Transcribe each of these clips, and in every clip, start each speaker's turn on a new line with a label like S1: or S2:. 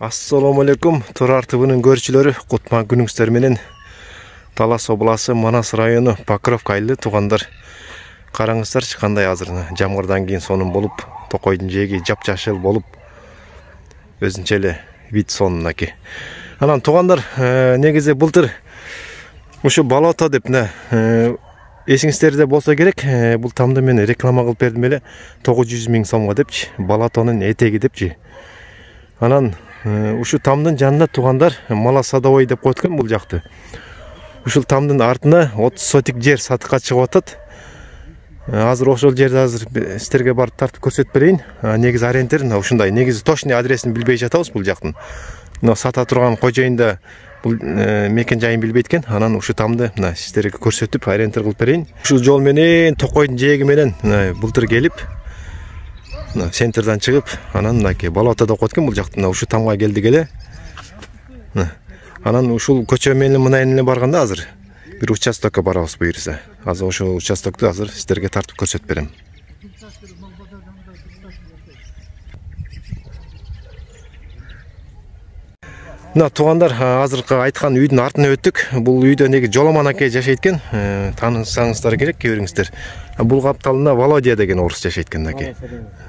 S1: Assalamu alaikum, Turar TV'nin görçülörü, kutman günüңүздөр менен Талас обласы Манас району Покровка айылы туугандар. Караңыздарчы кандай азыр жамгырдан кийин сонун болуп, токойдун жээги жапжашыл болуп, өзүнчө эле вид сонунаки. Анан туугандар, негизи былтыр ушу болото деп эсиңиздерде болсо керек, бул тамды мен реклама кылып бердим эле 900 000 сомго депчи, болотонун этеги депчи. Анан ушу тамдын жанында туугандар мала садовой деп койткон бул жакты. Ушул тамдын артына 30 сотик жер сатыкка чыгып атат. Азыр ошол жерди азыр сиздерге барып тартып көрсөтүп берейин. Негизи ориентир ушундай. Негизи точный адресин билбей жатабыз бул жактын. Но сата турган кожоюн да бул мекен жайын билбейт экен. Анан ушу тамды сиздерге көрсөтүп ориентир кылып берейин. Ушул жол менен токойдун жээги менен былтыр келип центрдан чыгып, анан мынакей болотодо койткон бул жакта ушу тамга келдик эле. Анан ушул көчө менен мынайын эле барганда азыр бир участокко барабыз буйрса. Азыр ошол участокту азыр сиздерге тартып көрсөтүп берем. Туугандар, азыркы айткан үйдүн артына өттүк. Бул үйдө неги Жоламан аке жашайт экен. Таанысаңыздар керек кээриңиздер. Бул капталында Володя деген орус жашайт экен аке.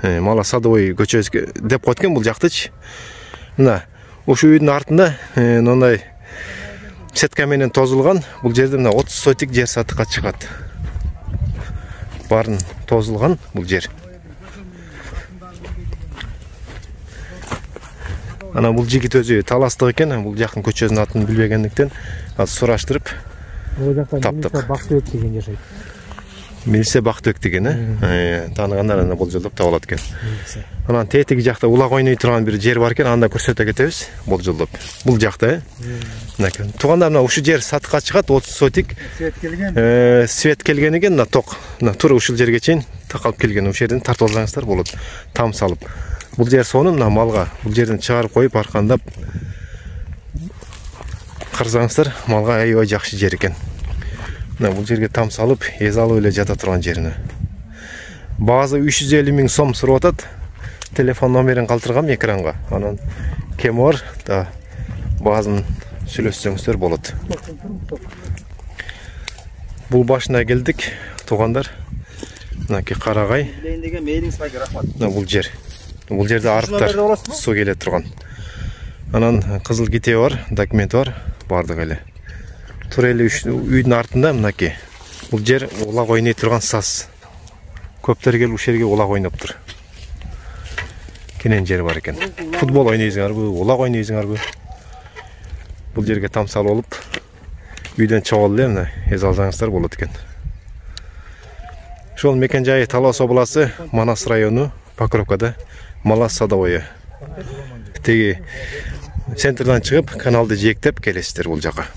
S1: Мала садовой көчөсү деп койткон бул жактычы. Мына ушу үйдүн артында мындай сетка менен тозулган. Бул жерде 30 сотик жер сатыкка чыгат. Барын тозулган бул жер. Ана бул жигит өзү таластык экен, бул жакын көчөсүнүн атын билбегендиктен азыр сураштырып таптык.
S2: Бактыбек деген жашайт.
S1: Милисе Бактыбек деген, тааныгандар аны болжолдоп таба алат экен. Анан тетиги жакта улак ойной турган бир жер бар экен, анда көрсөтө кетебиз болжолдоп. Бул жакта, мынакей. Туугандар, мына ушу жер сатыкка чыгат, 30 сотик. Свет келген. Свет келген экен, мына ток. Мына тура ушул жерге чейин такалып келген. Ушул жерден тартып алсаңыздар болот. Там салып. Бул жер сонун, мына малга бул жерден чыгарып коюп аркандап карасаңыздар, малга аябай жакшы жер экен. Мына бул жерге там салып, эз алып эле жата турган жерине. Баазы 350 000 сом сурап атат. Телефон номерин калтыргам экранга. Анан кем бар да баазын сүйлөшсөңүздөр болот. Бул башына келдик, туугандар. Мынакей карагай. Бул жер. Бул жерде арыктар суу келе турган. Анан кызыл ките бар, документ бар, бардык эле. Тура эле үйдүн артында мынакей. Бул жер улак ойной турган саз. Көптөр келип ушул жерге улак ойноптур. Кенен жер бар экен. Футбол ойнойсуңарбы, улак ойнойсуңарбы? Бул жерге там салып алып, үйдөн чыгып эле мына эз алсаңыздар болот экен. Ошол мекен жайы Талас обласы, Манас району, Покровкада, мала садовой. Теги центрдан чыгып, каналды жээктеп келесиздер бул жака.